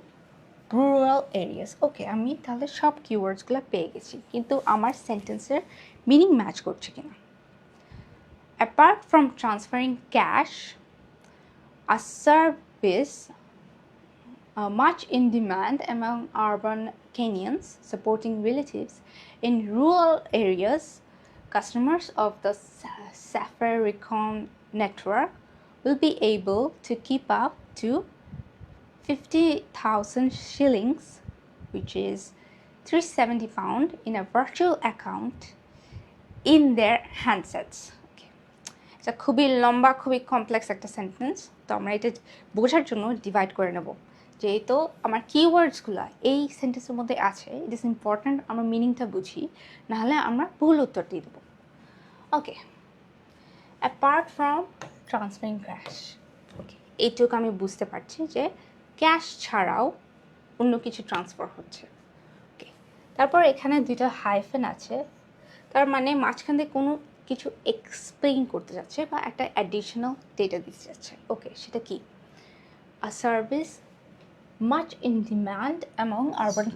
rural areas. Okay, আমি তাহলে সব কিওয়ার্ডসগুলো পেয়ে গেছি, কিন্তু আমার সেন্টেন্সের মিনিং ম্যাচ করছে কিনা। Apart from transferring cash, a service much in demand among urban Kenyans supporting relatives in rural areas, customers of the Safaricom network will be able to keep up to 50,000 shillings, which is £370, in a virtual account in their handsets. এটা খুবই লম্বা, খুবই complex একটা sentence. তো আমরা এটা বোঝার জন্য ডিভাইড করে নেব। যেহেতু আমার কিওয়ার্ডসগুলো এই সেন্টেন্সের মধ্যে আছে, ইট ইজ ইম্পর্ট্যান্ট আমরা মিনিংটা বুঝি, নাহলে আমরা ভুল উত্তর দিয়ে দেবো। ওকে, অ্যাপার্ট ফ্রম ট্রান্সফারিং ক্যাশ। ওকে, এইটুকু আমি বুঝতে পারছি যে ক্যাশ ছাড়াও অন্য কিছু ট্রান্সফার হচ্ছে। ওকে, তারপর এখানে দুইটা হাইফেন আছে, তার মানে মাঝখান দিয়ে কোনো কিছু এক্সপ্লেইন করতে যাচ্ছে বা একটা অ্যাডিশনাল ডেটা দিতে যাচ্ছে। ওকে, সেটা কি? আ service much in demand among urban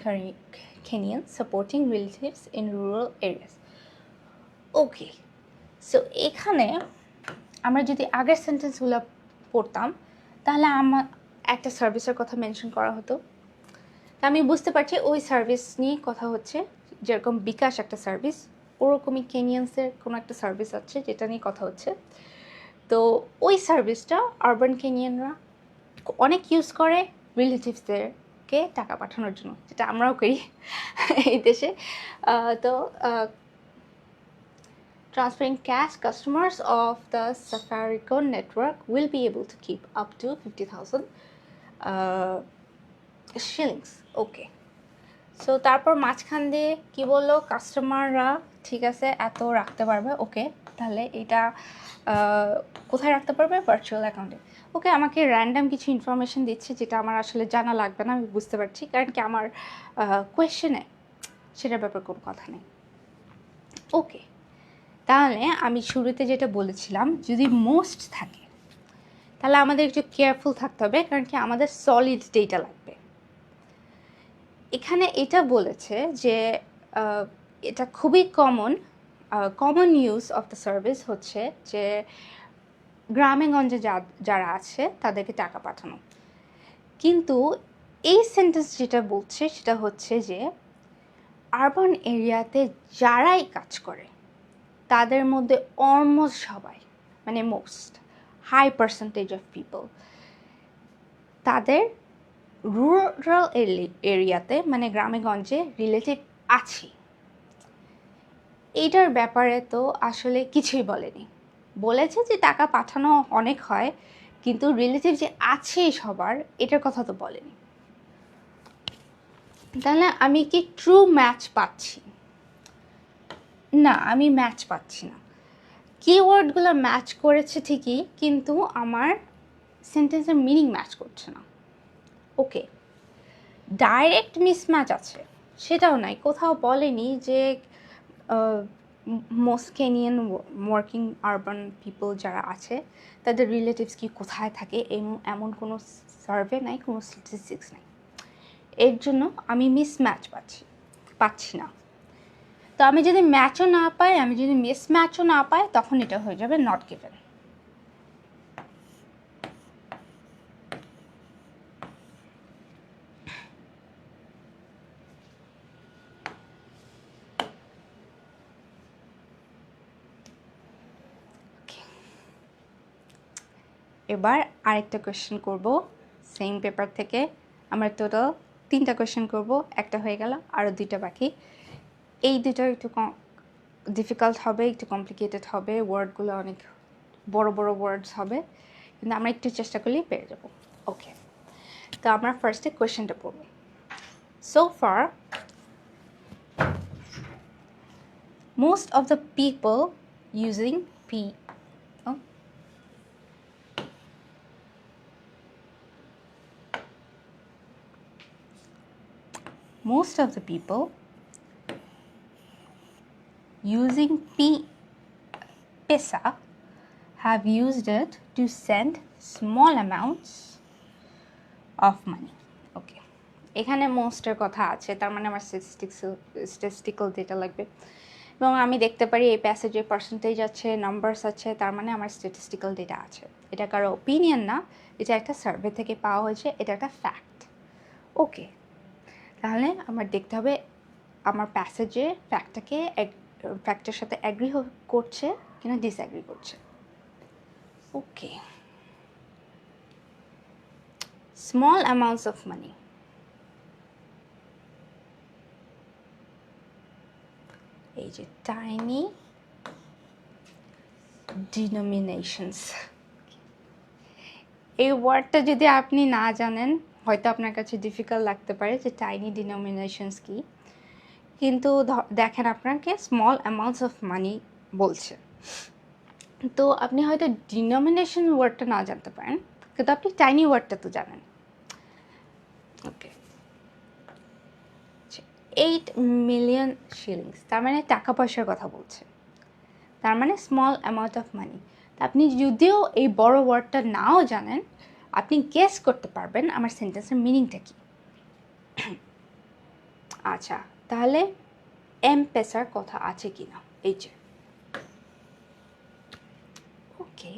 Kenyans supporting relatives in rural areas. Okay, so এখানে আমরা যদি আগের সেন্টেন্সগুলো পড়তাম তাহলে আমার একটা সার্ভিসের কথা মেনশন করা হতো। তা আমি বুঝতে পারছি ওই সার্ভিস নিয়ে কথা হচ্ছে, যেরকম বিকাশ একটা সার্ভিস, ওরকমই কেনিয়ান্সের কোনো একটা সার্ভিস আছে যেটা নিয়ে কথা হচ্ছে। তো ওই সার্ভিসটা আরবান কেনিয়ানরা অনেক ইউজ করে রিলেটিভসদেরকে টাকা পাঠানোর জন্য, যেটা আমরাও করি এই দেশে। তো transferring cash, customers of the Safaricom network will be able to keep up to 50,000 shillings. Okay. So তারপর মাঝখান দিয়ে কী বললো, কাস্টমাররা ঠিক আছে এত রাখতে পারবে। ওকে, তাহলে এটা কোথায় রাখতে পারবে? ভার্চুয়াল অ্যাকাউন্টে। ওকে, আমাকে র্যান্ডাম কিছু ইনফরমেশন দিচ্ছে যেটা আমার আসলে জানা লাগবে না, আমি বুঝতে পারছি, কারণ কি আমার কোয়েশ্চেনে সেটার ব্যাপারে কোনো কথা নেই। ওকে, তাহলে আমি শুরুতে যেটা বলেছিলাম, যদি মোস্ট থাকে তাহলে আমাদের একটু কেয়ারফুল থাকতে হবে, কারণ কি আমাদের সলিড ডেটা লাগবে। এখানে এটা বলেছে যে এটা খুবই common use of the service হচ্ছে যে গ্রামেগঞ্জে যারা আছে তাদেরকে টাকা পাঠানো। কিন্তু এই সেন্টেন্স যেটা বলছে সেটা হচ্ছে যে আরবান এরিয়াতে যারাই কাজ করে তাদের মধ্যে অলমোস্ট সবাই, মানে most high percentage of people তাদের রুরাল এরিয়াতে মানে গ্রামেগঞ্জে রিলেটিভ আছে। এইটার ব্যাপারে তো আসলে কিছুই বলেনি, বলেছে যে টাকা পাঠানো অনেক হয়, কিন্তু রিলেটিভ যে আছে সবার এটার কথা তো বলেনি। তাহলে আমি কি ট্রু ম্যাচ পাচ্ছি? না, আমি ম্যাচ পাচ্ছি না। কিওয়ার্ডগুলো ম্যাচ করেছে ঠিকই, কিন্তু আমার সেন্টেন্সের মিনিং ম্যাচ করছে না। ওকে, ডাইরেক্ট মিসম্যাচ আছে সেটাও নাই, কোথাও বলেনি যে most Kenyan working urban people যারা আছে তাদের রিলেটিভস কি কোথায় থাকে এমন কোনো সার্ভে নাই, কোনো স্ট্যাটিস্টিক্স নাই। এর জন্য আমি মিসম্যাচ পাচ্ছি না। তো আমি যদি ম্যাচও না পাই, আমি যদি মিসম্যাচও না পাই, তখন এটা হয়ে যাবে নট গিভেন। এবার আরেকটা কোয়েশ্চেন করব সেম পেপার থেকে। আমরা টোটাল 3টা কোয়েশ্চেন করব, একটা হয়ে গেল, আরও 2টা বাকি। এই দুটো একটু ডিফিকাল্ট হবে, একটু কমপ্লিকেটেড হবে, ওয়ার্ডগুলো অনেক বড় বড় ওয়ার্ডস হবে, কিন্তু আমরা একটু চেষ্টা করলেই পেরে যাব। ওকে, তো আমরা ফার্স্টে কোয়েশ্চেনটা পড়ব। So far most of the people using most of the people using Pesa have used it to send small amounts of money. ওকে, এখানে মোস্টের কথা আছে, তার মানে আমার স্ট্যাটিস্টিক্যাল ডেটা লাগবে, এবং আমি দেখতে পারি এই প্যাসেজে পার্সেন্টেজ আছে, নাম্বারস আছে, তার মানে আমার স্ট্যাটিস্টিক্যাল ডেটা আছে। এটা কারো ওপিনিয়ন না, এটা একটা সার্ভে থেকে পাওয়া হয়েছে, এটা একটা ফ্যাক্ট। ওকে, তাহলে আমার দেখতে হবে আমার প্যাসেজে ফ্যাক্টের সাথে অ্যাগ্রি করছে কিনা ডিসঅ্যাগ্রি করছে। ওকে, স্মল অ্যামাউন্টস অফ মানি, এই যে টাইনি ডিনোমিনেশনস, এই ওয়ার্ডটা যদি আপনি না জানেন হয়তো আপনার কাছে ডিফিকাল্ট লাগতে পারে যে টাইনি ডিনোমিনেশনস কি, কিন্তু দেখেন আপনাকে স্মল অ্যামাউন্টস অফ মানি বলছে, তো আপনি হয়তো ডিনোমিনেশন ওয়ার্ডটা না জানতে পারেন, কিন্তু আপনি টাইনি ওয়ার্ডটা তো জানেন। ওকে, 8 মিলিয়ন শিলিংস, তার মানে টাকা পয়সার কথা বলছে, তার মানে স্মল অ্যামাউন্ট অফ মানি। আপনি যদিও এই বড় ওয়ার্ডটা নাও জানেন, আপনি গেস করতে পারবেন আমার সেন্টেন্সের মিনিংটা কী। আচ্ছা, তাহলে এম-পেসার কথা আছে কি না, এই যে ওকে,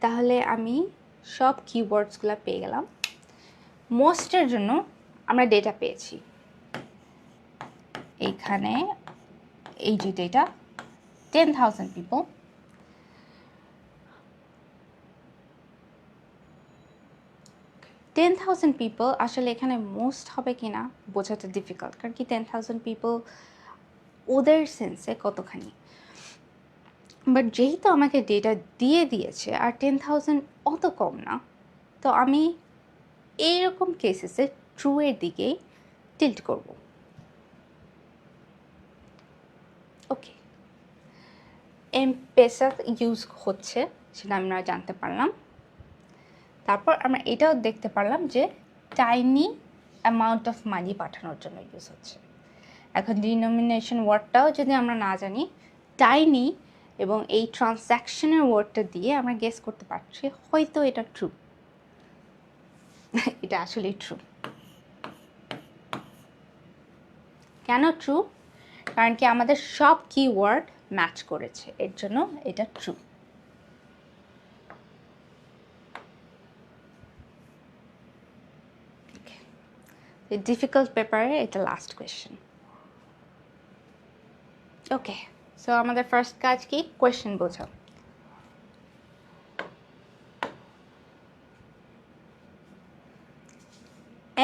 তাহলে আমি সব কিওয়ার্ডসগুলো পেয়ে গেলাম। মোস্টের জন্য আমরা ডেটা পেয়েছি, এইখানে এই যে ডেটা 10,000 পিপল। পিপল আসলে এখানে মোস্ট হবে কিনা বোঝাটা ডিফিকাল্ট, কারণ কি 10,000 পিপল ওদের সেন্সে কতখানি। বাট যেহেতু আমাকে ডেটা দিয়ে দিয়েছে আর 10,000 অত কম না, তো আমি এইরকম কেসেসে ট্রু এর দিকেই টিল্ট করব। ওকে, এম-পেসা ইউজ হচ্ছে সেটা আমরা জানতে পারলাম। তারপর আমরা এটাও দেখতে পারলাম যে টাইনি অ্যামাউন্ট অফ মানি পাঠানোর জন্য ইউজ হচ্ছে। এখন ডিনোমিনেশন ওয়ার্ডটাও যদি আমরা না জানি, টাইনি এবং এই ট্রানজ্যাকশনের ওয়ার্ডটা দিয়ে আমরা গেস করতে পারছি হয়তো এটা ট্রু। এটা আসলেই ট্রু। কেন ট্রু? কারণ কি আমাদের সব কিওয়ার্ড ম্যাচ করেছে, এর জন্য এটা ট্রু। ডিফিকাল্ট পেপারে এটা লাস্ট কোয়েশ্চেন। ওকে, সো আমাদের ফার্স্ট কাজ কি? কোয়েশ্চেন বোঝো।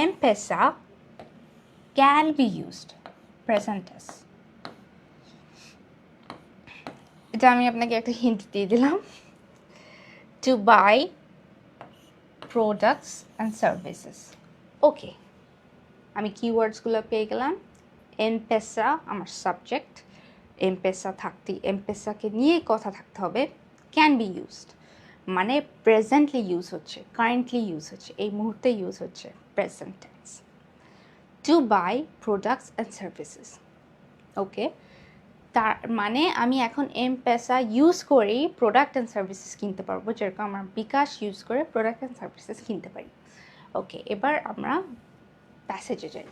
M-Pesa can be used, present tense। এটা আমি আপনাকে একটা হিন্ট দিয়ে দিলাম। To buy products and services। ওকে, আমি কিওয়ার্ডসগুলো পেয়ে গেলাম। M-Pesa আমার সাবজেক্ট, M-Pesa থাকতেই M-Pesaকে নিয়ে কথা থাকতে হবে। ক্যান বি ইউজড মানে প্রেজেন্টলি ইউজ হচ্ছে, কারেন্টলি ইউজ হচ্ছে, এই মুহূর্তে ইউজ হচ্ছে, present tense. To buy products and services. Okay, তার মানে আমি এখন M-Pesa ইউজ করেই প্রোডাক্ট অ্যান্ড সার্ভিসেস কিনতে পারবো, যেরকম আমার বিকাশ ইউজ করে প্রোডাক্ট অ্যান্ড সার্ভিসেস কিনতে পারি। ওকে, এবার আমরা প্যাসেজে যাই।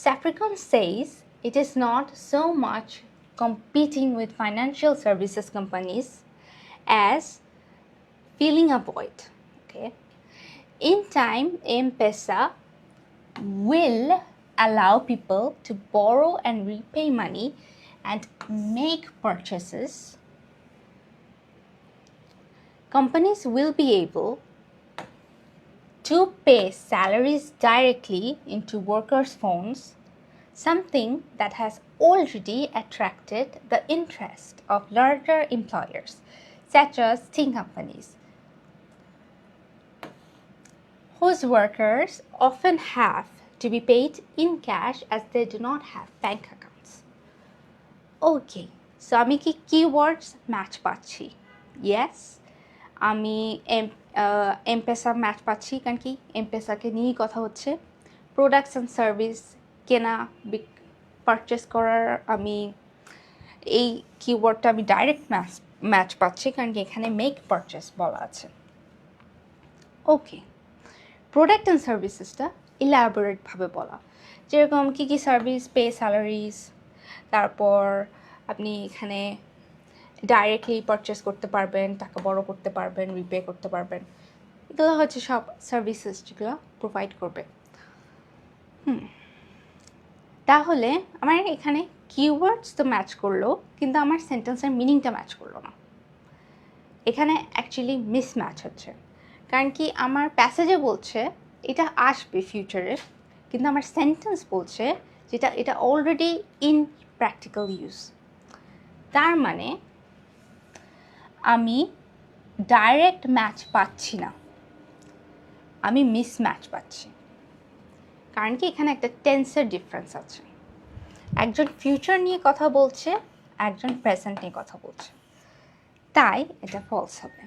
Safaricom says it is not so much competing with financial services companies as filling a void. Okay, in time, M-Pesa will allow people to borrow and repay money and make purchases. Companies will be able to pay salaries directly into workers' phones, something that has already attracted the interest of larger employers, such as steel companies, whose workers often have to be paid in cash as they do not have bank accounts. Okay, so আমি কি keywords match পাচ্ছি? Yes, আমি M-Pesa match পাচ্ছি, কারণ কি M-Pesaকে নিয়েই কথা হচ্ছে। প্রোডাক্টস অ্যান্ড সার্ভিস কেনা পারচেস করার আমি এই কিওয়ার্ডটা আমি ডাইরেক্ট ম্যাচ পাচ্ছি, কারণ কি এখানে মেক পারচেস বলা আছে। ওকে, প্রোডাক্ট অ্যান্ড সার্ভিসেসটা ইলাবোরেটভাবে বলা, যেরকম কী কী সার্ভিস, পে স্যালারিজ, তারপর আপনি এখানে ডাইরেক্টলি পারচেস করতে পারবেন, টাকা বড় করতে পারবেন, রিপে করতে পারবেন। এগুলো হচ্ছে সব সার্ভিসেস যেগুলো প্রোভাইড করবে। তাহলে আমার এখানে কিওয়ার্ডস তো ম্যাচ করলো, কিন্তু আমার সেন্টেন্সের মিনিংটা ম্যাচ করলো না। এখানে অ্যাকচুয়ালি মিসম্যাচ হচ্ছে, কারণ কি আমার প্যাসেজে বলছে এটা আসবে ফিউচারে, কিন্তু আমার সেন্টেন্স বলছে যেটা এটা অলরেডি ইন প্র্যাকটিক্যাল ইউজ। তার মানে আমি ডাইরেক্ট ম্যাচ পাচ্ছি না, আমি মিসম্যাচ পাচ্ছি। কারণ কি এখানে একটা টেন্সের ডিফারেন্স আছে, একজন ফিউচার নিয়ে কথা বলছে, একজন প্রেজেন্ট নিয়ে কথা বলছে, তাই এটা ফলস হবে।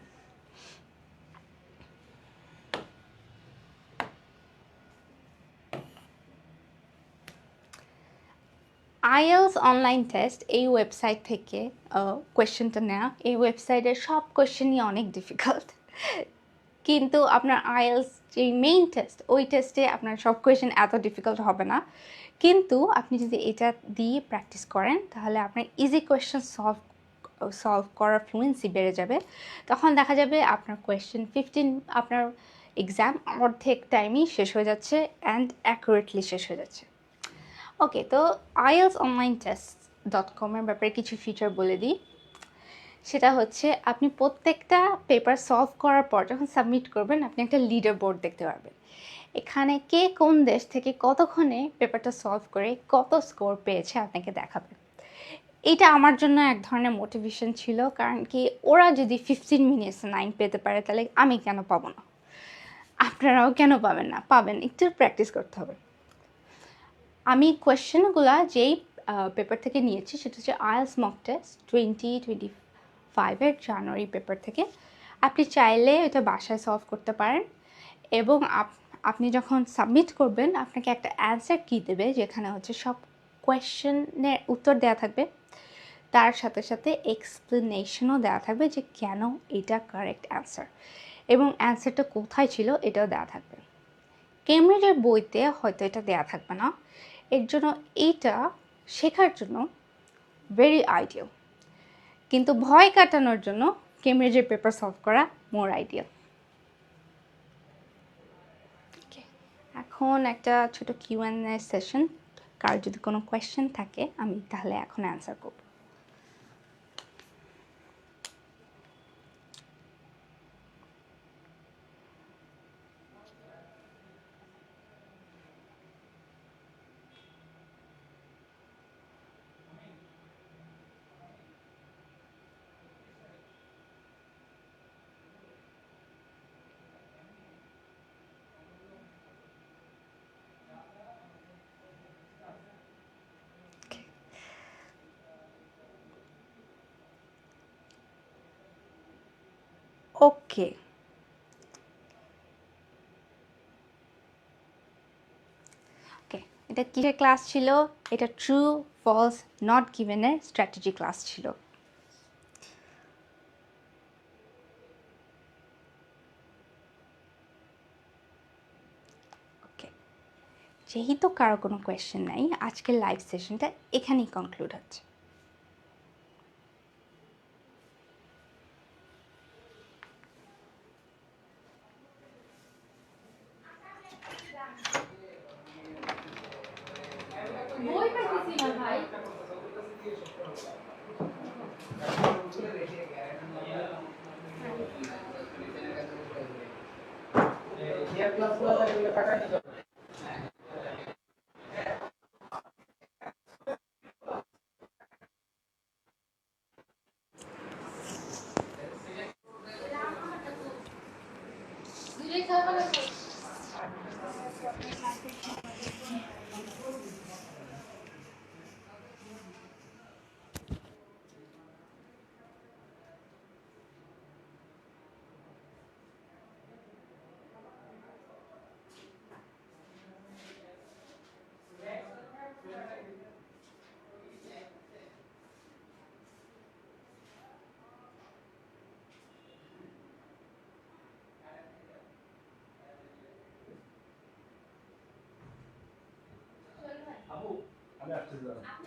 আইএলস অনলাইন টেস্ট এই ওয়েবসাইট থেকে কোয়েশ্চেনটা নেওয়া। এই ওয়েবসাইটের সব কোয়েশ্চেনই অনেক ডিফিকাল্ট, কিন্তু আপনার আইএলস যে মেইন টেস্ট, ওই টেস্টে আপনার সব কোয়েশ্চেন এত ডিফিকাল্ট হবে না, কিন্তু আপনি যদি এটা দিয়ে প্র্যাকটিস করেন তাহলে আপনার ইজি কোয়েশ্চেন সলভ সলভ করার ফ্লুয়েন্সি বেড়ে যাবে, তখন দেখা যাবে আপনার কোয়েশ্চেন 15 আপনার এক্সাম অর্ধেক টাইমই শেষ হয়ে যাচ্ছে অ্যান্ড অ্যাকুরেটলি শেষ হয়ে যাচ্ছে। ওকে, তো ieltsonlinetest.com-এর ব্যাপারে কিছু ফিচার বলে দিই। সেটা হচ্ছে আপনি প্রত্যেকটা পেপার সলভ করার পর যখন সাবমিট করবেন, আপনি একটা লিডার বোর্ড দেখতে পারবেন। এখানে কে কোন দেশ থেকে কতক্ষণে পেপারটা সলভ করে কত স্কোর পেয়েছে আপনাকে দেখাবে। এটা আমার জন্য এক ধরনের মোটিভেশন ছিল, কারণ কি ওরা যদি 15 মিনিটস 9 পেতে পারে, তাহলে আমি কেন পাবো না? আপনারাও কেন পাবেন না? পাবেন, একটু প্র্যাকটিস করতে হবে। আমি কোয়েশ্চেনগুলো যেই পেপার থেকে নিয়েছি সেটা হচ্ছে আইএলটিএস মক টেস্ট 2025-এর জানুয়ারি পেপার থেকে। আপনি চাইলে এটা বাসায় সলভ করতে পারেন, এবং আপনি যখন সাবমিট করবেন আপনাকে একটা অ্যান্সার কি দেবে, যেখানে হচ্ছে সব কোয়েশ্চেনের উত্তর দেওয়া থাকবে, তার সাথে সাথে এক্সপ্লেনেশনও দেওয়া থাকবে যে কেন এটা কারেক্ট অ্যান্সার, এবং অ্যান্সারটা কোথায় ছিল এটাও দেওয়া থাকবে। কেমব্রিজের বইতে হয়তো এটা দেওয়া থাকবে না, এর জন্য এইটা শেখার জন্য ভেরি আইডিয়াল, কিন্তু ভয় কাটানোর জন্য কেমব্রিজের পেপার সলভ করা মোর আইডিয়াল। এখন একটা ছোট কিউএনএ সেশন, কার যদি কোনো কোয়েশ্চেন থাকে আমি তাহলে এখন অ্যান্সার করব। ওকে, ওকে, এটা কিসের ক্লাস ছিল? এটা ট্রু ফলস নট গিভেনের স্ট্র্যাটেজি ক্লাস ছিল। ওকে, যেহেতু কারো কোনো কোয়েশ্চেন নাই, আজকের লাইভ সেশনটা এখানেই কনক্লুড হচ্ছে। আপু আমি আসতেছি দাঁড়ান।